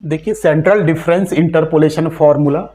देखिए central difference interpolation formula,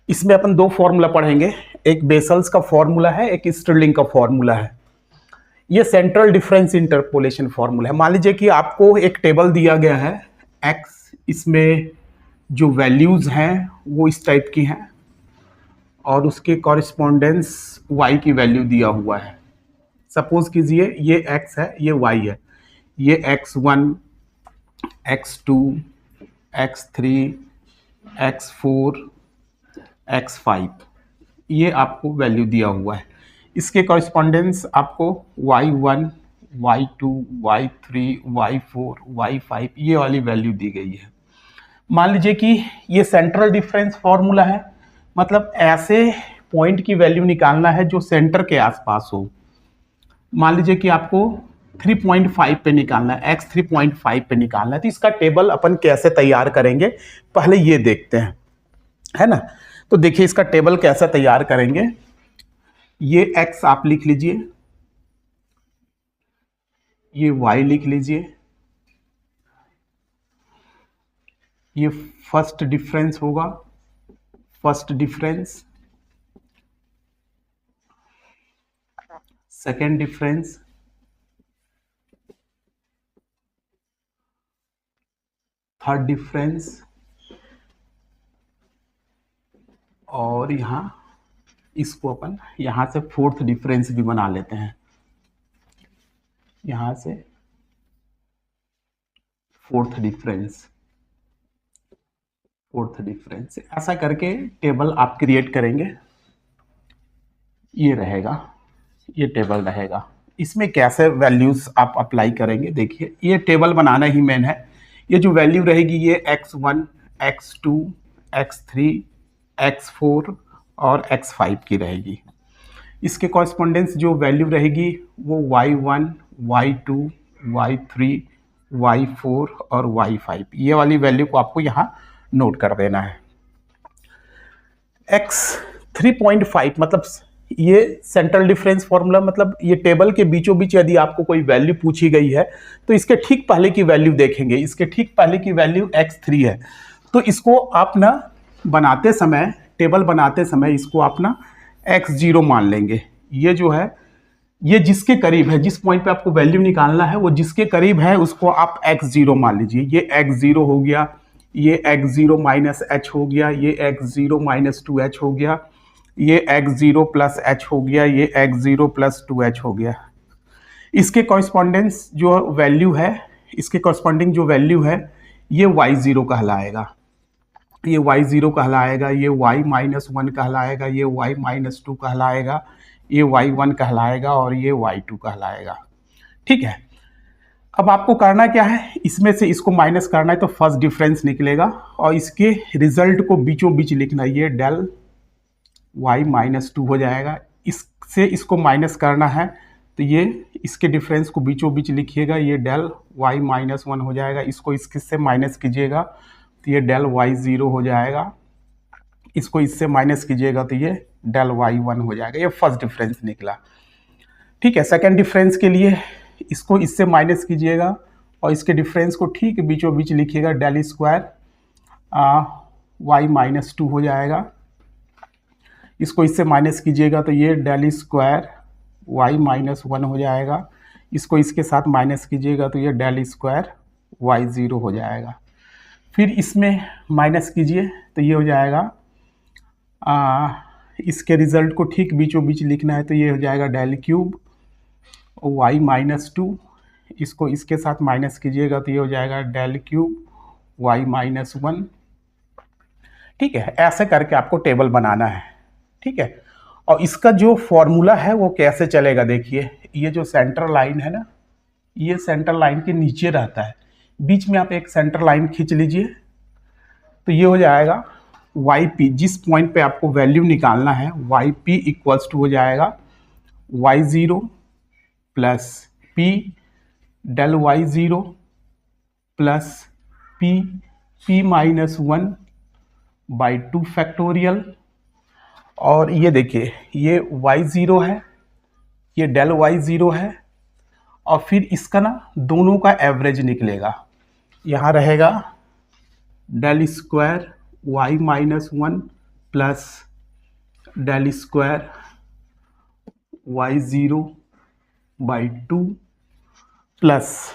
इसमें अपन दो फॉर्मूला पढ़ेंगे। एक बेसल्स का फॉर्मूला है, एक स्टिरलिंग का फॉर्मूला है। ये सेंट्रल डिफरेंस इंटरपोलेशन फॉर्मूला है। मान लीजिए कि आपको एक टेबल दिया गया है एक्स, इसमें जो वैल्यूज हैं वो इस टाइप की हैं और उसके कॉरिस्पॉन्डेंस वाई की वैल्यू दिया हुआ है। सपोज कीजिए ये एक्स है, ये वाई है, ये x1, x2, x3, x4, x5 ये आपको वैल्यू दिया हुआ है। इसके कॉरिस्पॉन्डेंस आपको y1, y2, y3, y4, y5 ये वाली वैल्यू दी गई है। मान लीजिए कि ये सेंट्रल डिफरेंस फॉर्मूला है, मतलब ऐसे पॉइंट की वैल्यू निकालना है जो सेंटर के आसपास हो। मान लीजिए कि आपको 3.5 पे निकालना है, x 3.5 पे निकालना है, तो इसका टेबल अपन कैसे तैयार करेंगे पहले ये देखते हैं, है ना। तो देखिए इसका टेबल कैसे तैयार करेंगे। ये x आप लिख लीजिए, ये y लिख लीजिए, ये फर्स्ट डिफरेंस होगा, first difference, second difference, third difference, और यहाँ इसको अपन यहाँ से फोर्थ डिफरेंस भी बना लेते हैं। यहाँ से फोर्थ डिफरेंस, फोर्थ डिफरेंस, ऐसा करके टेबल आप क्रिएट करेंगे। ये रहेगा, ये टेबल रहेगा। इसमें कैसे वैल्यूज आप अप्लाई करेंगे, देखिए ये टेबल बनाना ही मेन है। ये जो वैल्यू रहेगी ये x1, x2, x3, x4 और x5 की रहेगी। इसके कॉरस्पॉन्डेंस जो वैल्यू रहेगी वो y1, y2, y3, y4 और y5 ये वाली वैल्यू को आपको यहाँ नोट कर देना है। x 3.5 मतलब ये सेंट्रल डिफरेंस फॉर्मूला, मतलब ये टेबल के बीचों बीच यदि आपको कोई वैल्यू पूछी गई है तो इसके ठीक पहले की वैल्यू देखेंगे। इसके ठीक पहले की वैल्यू x3 है, तो इसको आप ना बनाते समय, टेबल बनाते समय इसको आप ना x0 मान लेंगे। ये जो है ये जिसके करीब है, जिस पॉइंट पे आपको वैल्यू निकालना है वो जिसके करीब है उसको आप x0 मान लीजिए। ये x0 हो गया, ये x0 माइनस h हो गया, ये x0 माइनस 2h हो गया, ये x0 प्लस h हो गया, ये x0 प्लस 2h हो गया। इसके कॉरस्पॉन्डेंस जो वैल्यू है, इसके कॉरस्पॉन्डिंग जो वैल्यू है ये y0 कहलाएगा, ये y0 कहलाएगा, ये y माइनस 1 कहलाएगा, ये y माइनस 2 कहलाएगा, ये y1 कहलाएगा और ये y2 कहलाएगा। ठीक है, अब आपको करना क्या है, इसमें से इसको माइनस करना है तो फर्स्ट डिफरेंस निकलेगा और इसके रिजल्ट को बीचों बीच लिखना है। ये डेल y माइनस 2 हो जाएगा। इससे इसको माइनस करना है तो ये इसके डिफरेंस को बीचों बीच लिखिएगा, ये डेल y माइनस 1 हो जाएगा। इसको इससे माइनस कीजिएगा तो ये डेल y0 हो जाएगा। इसको इससे माइनस कीजिएगा तो ये डेल y1 हो जाएगा। ये फर्स्ट डिफरेंस निकला। ठीक है, सेकेंड डिफरेंस के लिए इसको इससे माइनस कीजिएगा और इसके डिफरेंस को ठीक बीचों बीच लिखिएगा, डेल स्क्वायर y माइनस 2 हो जाएगा। इसको इससे माइनस कीजिएगा तो ये डेल स्क्वायर y माइनस 1 हो जाएगा। इसको इसके साथ माइनस कीजिएगा तो ये डेल स्क्वायर y0 हो जाएगा। फिर इसमें माइनस कीजिए तो ये हो जाएगा, इसके रिजल्ट को ठीक बीचों बीच लिखना है तो ये हो जाएगा डेल क्यूब y माइनस 2। इसको इसके साथ माइनस कीजिएगा तो ये हो जाएगा डेल क्यूब y माइनस 1। ठीक है, ऐसे करके आपको टेबल बनाना है। ठीक है, और इसका जो फॉर्मूला है वो कैसे चलेगा, देखिए ये जो सेंटर लाइन है ना, ये सेंटर लाइन के नीचे रहता है, बीच में आप एक सेंटर लाइन खींच लीजिए तो ये हो जाएगा yp, जिस पॉइंट पे आपको वैल्यू निकालना है yp इक्वल्स टू हो जाएगा y0 plus p del y0 plus p minus 1 by 2 factorial. और ये देखिए ये y0 है, ये डेल y0 है, और फिर इसका ना दोनों का एवरेज निकलेगा। यहाँ रहेगा del square y minus 1 plus del square y 0 by 2 plus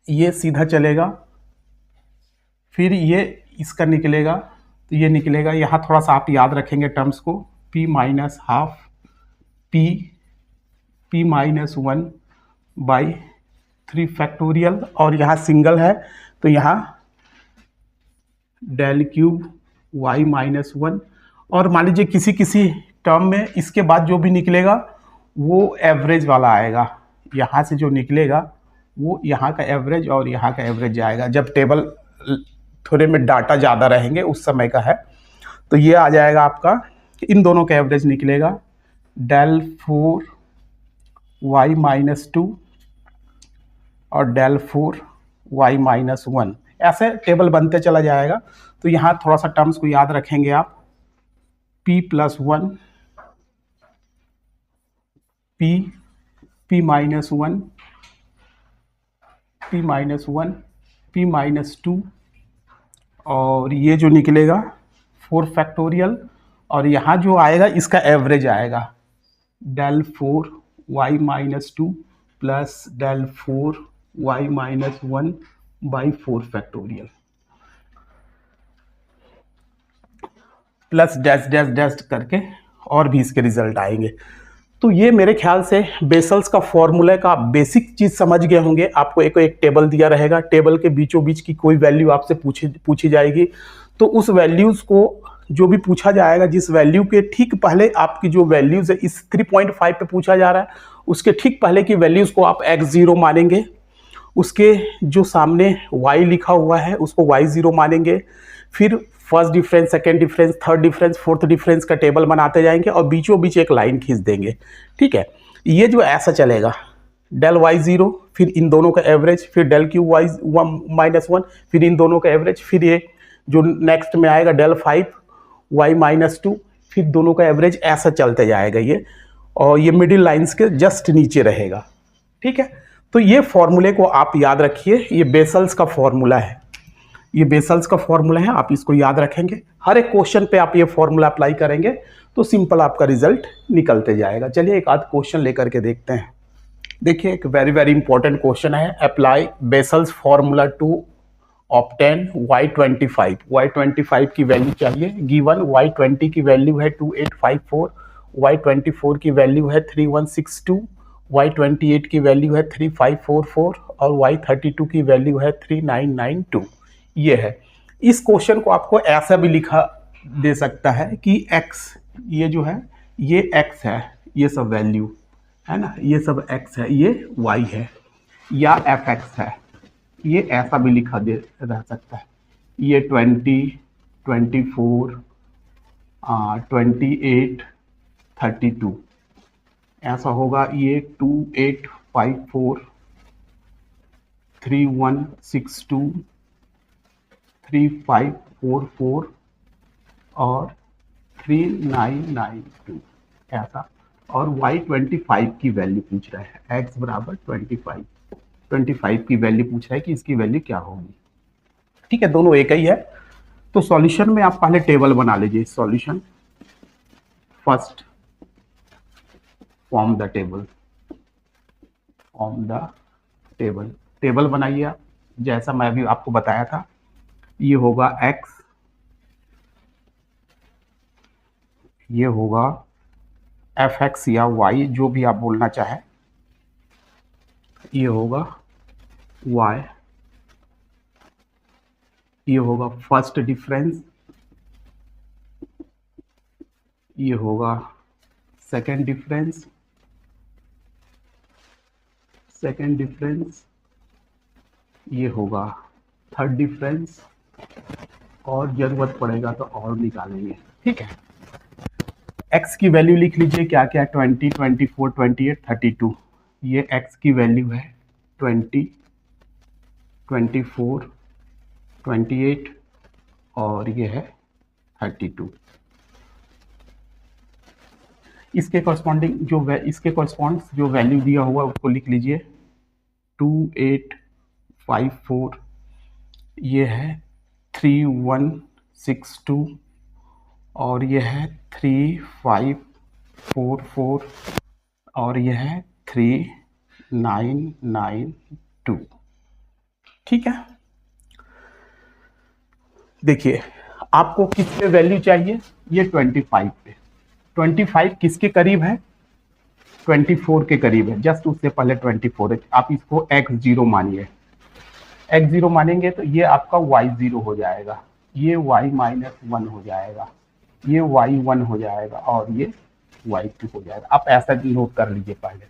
ये सीधा चलेगा, फिर ये इसका निकलेगा, तो ये निकलेगा, यहाँ थोड़ा सा आप याद रखेंगे टर्म्स को, p minus half p minus 1 by 3 factorial, और यहाँ सिंगल है तो यहाँ डेल क्यूब y माइनस 1, और मान लीजिए किसी किसी टर्म में इसके बाद जो भी निकलेगा वो एवरेज वाला आएगा, यहाँ से जो निकलेगा वो यहाँ का एवरेज और यहाँ का एवरेज जाएगा, जब टेबल थोड़े में डाटा ज़्यादा रहेंगे उस समय का है। तो ये आ जाएगा आपका, इन दोनों का एवरेज निकलेगा डेल 4 y माइनस 2 और डेल 4 y माइनस 1, ऐसे टेबल बनते चला जाएगा। तो यहाँ थोड़ा सा टर्म्स को याद रखेंगे आप, p plus 1 p minus 1 p minus 1 p minus 2, और ये जो निकलेगा 4 फैक्टोरियल, और यहाँ जो आएगा इसका एवरेज आएगा del 4 y minus 2 plus del 4 y minus 1 by 4 factorial, plus dash dash dash करके और भी इसके रिजल्ट आएंगे। तो ये मेरे ख्याल से बेसल्स का फॉर्मूला का बेसिक चीज़ समझ गए होंगे। आपको एक टेबल दिया रहेगा, टेबल के बीचों बीच की कोई वैल्यू आपसे पूछी जाएगी, तो उस वैल्यूज़ को जो भी पूछा जाएगा, जिस वैल्यू के ठीक पहले आपकी जो वैल्यूज़ है, इस 3.5 पे पूछा जा रहा है, उसके ठीक पहले की वैल्यूज़ को आप x0 मानेंगे, उसके जो सामने y लिखा हुआ है उसको y0 मानेंगे, फिर first difference, second difference, third difference, fourth difference का टेबल बनाते जाएंगे और बीचों बीच एक लाइन खींच देंगे। ठीक है, ये जो ऐसा चलेगा, डेल y0, फिर इन दोनों का एवरेज, फिर डेल क्यू y माइनस 1, फिर इन दोनों का एवरेज, फिर ये जो नेक्स्ट में आएगा डेल 5 y माइनस 2, फिर दोनों का एवरेज, ऐसा चलते जाएगा ये, और ये मिडिल लाइंस के जस्ट नीचे रहेगा। ठीक है, तो ये फॉर्मूले को आप याद रखिए, ये बेसल्स का फॉर्मूला है, ये बेसल्स का फॉर्मूला है, आप इसको याद रखेंगे। हर एक क्वेश्चन पे आप ये फॉर्मूला अप्लाई करेंगे तो सिंपल आपका रिजल्ट निकलते जाएगा। चलिए एक आध क्वेश्चन लेकर के देखते हैं। देखिए एक वेरी वेरी इंपॉर्टेंट क्वेश्चन है, apply Bessel's formula to obtain y25। y25 की वैल्यू चाहिए, गिवन y20 की वैल्यू है 2854, y24 की वैल्यू है 3162, y28 की वैल्यू है 3544 और y32 की वैल्यू है 3992। ये है। इस क्वेश्चन को आपको ऐसा भी लिखा दे सकता है कि x, ये जो है ये x है, ये सब वैल्यू है ना, ये सब x है, ये y है, या fx है, ये ऐसा भी लिखा दे रह सकता है, ये 20, 24, 28, 32 ऐसा होगा, ये 2854, 3162, 3544 और 3992 ऐसा, और y25 की वैल्यू पूछ रहा है, x बराबर 25 की वैल्यू पूछ रहा है कि इसकी वैल्यू क्या होगी। ठीक है, दोनों एक ही है। तो सॉल्यूशन में आप पहले टेबल बना लीजिए, solution first form the table, table बनाइए आप, जैसा मैं अभी आपको बताया था। ये होगा x, ये होगा fx या y, जो भी आप बोलना चाहे, ये होगा y, ये होगा फर्स्ट डिफरेंस, ये होगा सेकेंड डिफरेंस, ये होगा थर्ड डिफरेंस, और जरूरत पड़ेगा तो और निकालेंगे। ठीक है, x की वैल्यू लिख लीजिए, क्या क्या, 20, 24, 28, 32। ये x की वैल्यू है 20, 24, 28 और ये है 32। इसके कॉरस्पॉन्डिंग जो वैल्यू दिया हुआ उसको लिख लीजिए, 2854, ये है 3162 और ये है 3544 और ये है 3992। ठीक है, देखिए आपको किस पे वैल्यू चाहिए, ये 25 पे। 25 किसके करीब है, 24 के करीब है, जस्ट उससे पहले 24 है। आप इसको x0 मानिए, x0 मानेंगे तो ये आपका y0 हो जाएगा, ये y-1 हो जाएगा, ये y1 हो जाएगा और ये y2 हो जाएगा। आप ऐसा नोट कर लीजिए पहले,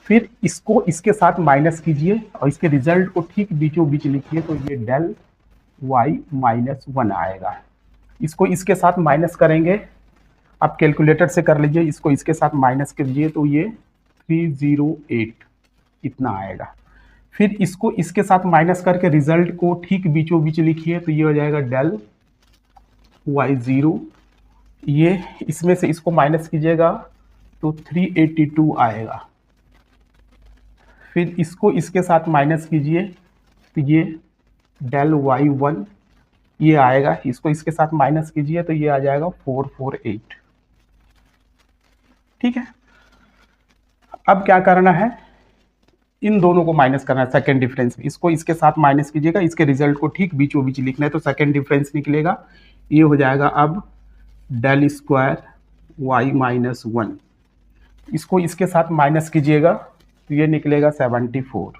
फिर इसको इसके साथ माइनस कीजिए और इसके रिजल्ट को ठीक बीचों बीच लिखिए, तो ये डेल y-1 आएगा। इसको इसके साथ माइनस करेंगे, आप कैलकुलेटर से कर लीजिए, इसको इसके साथ माइनस कीजिए तो ये 308 इतना आएगा। फिर इसको इसके साथ माइनस करके रिजल्ट को ठीक बीचों बीच लिखिए, तो ये हो जाएगा डेल y0, ये इसमें से इसको माइनस कीजिएगा तो 382 आएगा। फिर इसको इसके साथ माइनस कीजिए तो ये डेल y1 ये आएगा, इसको इसके साथ माइनस कीजिए तो ये आ जाएगा 448। ठीक है, अब क्या करना है, इन दोनों को माइनस करना है सेकेंड डिफरेंस में। इसको इसके साथ माइनस कीजिएगा, इसके रिजल्ट को ठीक बीचों बीच लिखना है, तो सेकेंड डिफरेंस निकलेगा, ये हो जाएगा अब डेल स्क्वायर y-1। इसको इसके साथ माइनस कीजिएगा तो ये निकलेगा 74।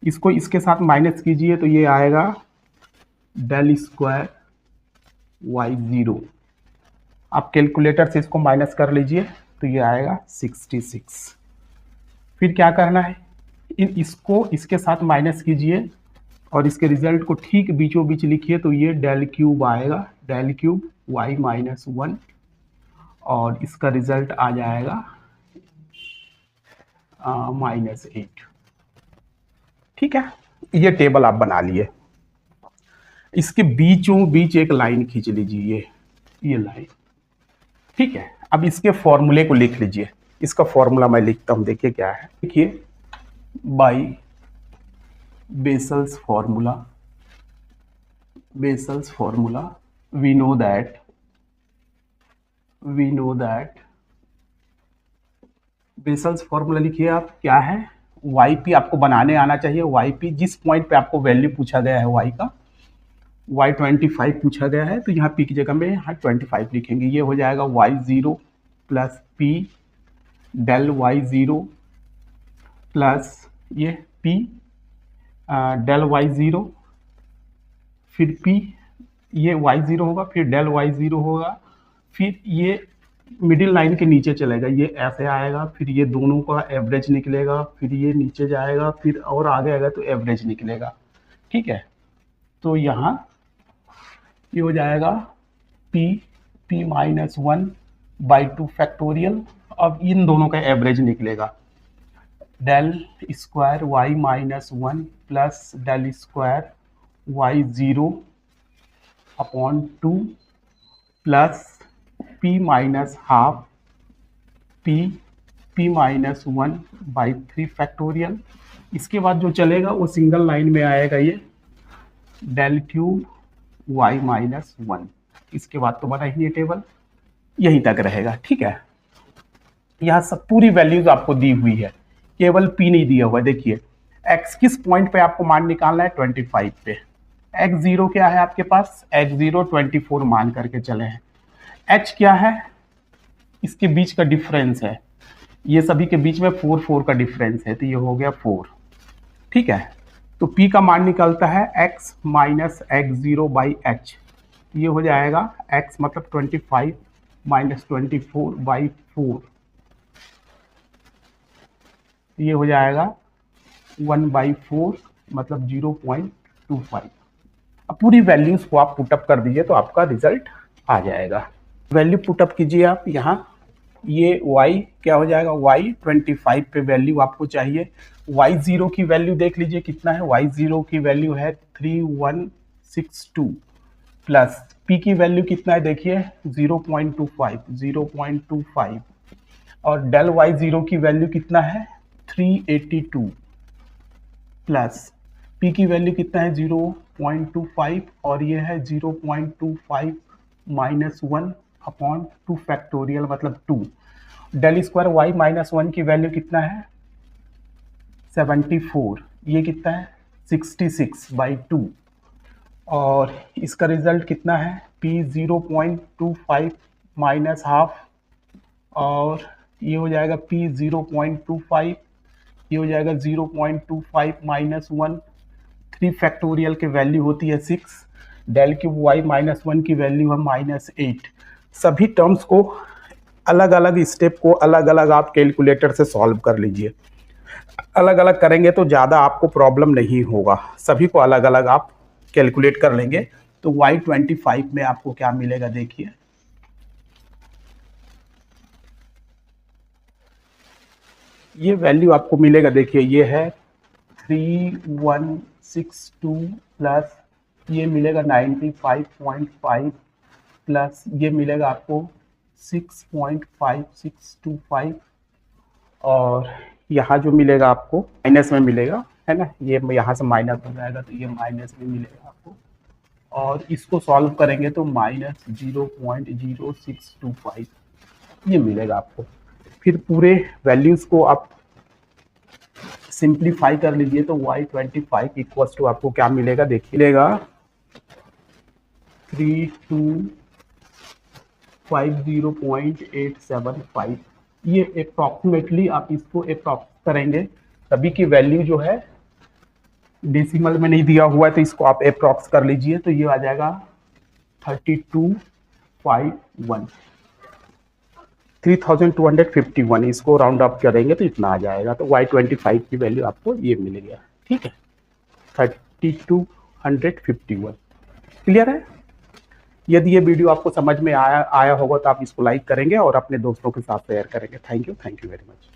इसको इसके साथ माइनस कीजिए तो ये आएगा डेल स्क्वायर y0। आप कैलकुलेटर से इसको माइनस कर लीजिए तो ये आएगा 66। फिर क्या करना है, इसको इसके साथ माइनस कीजिए और इसके रिजल्ट को ठीक बीचों बीच लिखिए, तो ये डेल क्यूब आएगा, डेल क्यूब y-1 और इसका रिजल्ट आ जाएगा -8। ठीक है, ये टेबल आप बना लिए। इसके बीचों बीच एक लाइन खींच लीजिए, ये लाइन। ठीक है, अब इसके फॉर्मूले को लिख लीजिए। इसका फॉर्मूला मैं लिखता हूं, देखिए क्या है, देखिए by Bessel's formula, Bessel's formula we know that Bessel's formula लिखिए आप, क्या है, yp आपको बनाने आना चाहिए। yp जिस पॉइंट पे आपको वैल्यू पूछा गया है y का, y25 पूछा गया है, तो यहाँ p की जगह में यहाँ 25 लिखेंगे। ये हो जाएगा y0 plus p del y0 plus ये p डेल y0, फिर p ये y0 होगा, फिर डेल y0 होगा, फिर ये मिडिल लाइन के नीचे चलेगा, ये ऐसे आएगा, फिर ये दोनों का एवरेज निकलेगा, फिर ये नीचे जाएगा, फिर और आगे आएगा तो एवरेज निकलेगा। ठीक है, तो यहाँ ये हो जाएगा p-1/2 फैक्टोरियल। अब इन दोनों का एवरेज निकलेगा, del square y-1 plus del square y0 upon 2 plus p-12 p-1/3 factorial. इसके बाद जो चलेगा वो सिंगल लाइन में आएगा, ये डेल क्यूब y-1। इसके बाद तो बना ही ये टेबल, यहीं तक रहेगा। ठीक है, यहाँ सब पूरी वैल्यूज आपको दी हुई है, केवल p नहीं दिया हुआ है। देखिए x किस पॉइंट पे आपको मान निकालना है, 25 पे। x0 क्या है आपके पास, x0 24 मान करके चले हैं। h क्या है, इसके बीच का डिफरेंस है, ये सभी के बीच में 4 का डिफरेंस है, तो ये हो गया 4। ठीक है, तो p का मान निकलता है x माइनस x0/h, ये हो जाएगा x मतलब 25 माइनस 24/4, ये हो जाएगा 1/4 मतलब 0.25। अब पूरी वैल्यूज को आप पुटअप कर दीजिए तो आपका रिजल्ट आ जाएगा। वैल्यू पुटअप कीजिए आप यहाँ, ये y क्या हो जाएगा, y25 पे वैल्यू आपको चाहिए। y0 की वैल्यू देख लीजिए कितना है, y0 की वैल्यू है 3162 प्लस p की वैल्यू कितना है, देखिए 0.25 और डेल y0 की वैल्यू कितना है 382 प्लस p की वैल्यू कितना है 0.25 और ये है 0.25 माइनस 1/2 फैक्टोरियल मतलब 2। डेल स्क्वायर y माइनस 1 की वैल्यू कितना है 74, ये कितना है 66/2 और इसका रिजल्ट कितना है p 0.25 माइनस हाफ और ये हो जाएगा p 0.25, ये हो जाएगा 0.25 माइनस 1, 3 फैक्टोरियल की वैल्यू होती है 6, डेल क्यूब y माइनस 1 की वैल्यू है -8। सभी टर्म्स को अलग अलग स्टेप को अलग अलग आप कैलकुलेटर से सॉल्व कर लीजिए। अलग अलग करेंगे तो ज़्यादा आपको प्रॉब्लम नहीं होगा, सभी को अलग अलग आप कैलकुलेट कर लेंगे। तो y25 में आपको क्या मिलेगा देखिए, ये वैल्यू आपको मिलेगा, देखिए ये है 3162 प्लस ये मिलेगा 95.5 प्लस ये मिलेगा आपको 6.5625 और यहाँ जो मिलेगा आपको माइनस में मिलेगा, है ना, ये यहाँ से माइनस हो जाएगा तो ये माइनस में मिलेगा आपको और इसको सॉल्व करेंगे तो -0.0625 ये मिलेगा आपको। फिर पूरे वैल्यूज को आप सिंप्लीफाई कर लीजिए तो y25 इक्वल्स टू आपको क्या मिलेगा देखिए, मिलेगा 3250.875। ये अप्रॉक्सीमेटली आप इसको अप्रॉक्स करेंगे, सभी की वैल्यू जो है डेसिमल में नहीं दिया हुआ है तो इसको आप अप्रॉक्स कर लीजिए तो ये आ जाएगा 3251, इसको राउंड अप करेंगे तो इतना आ जाएगा। तो y25 की वैल्यू आपको ये मिल गया, ठीक है 3251। क्लियर है? यदि ये वीडियो आपको समझ में आया होगा तो आप इसको लाइक करेंगे और अपने दोस्तों के साथ शेयर करेंगे। Thank you very much.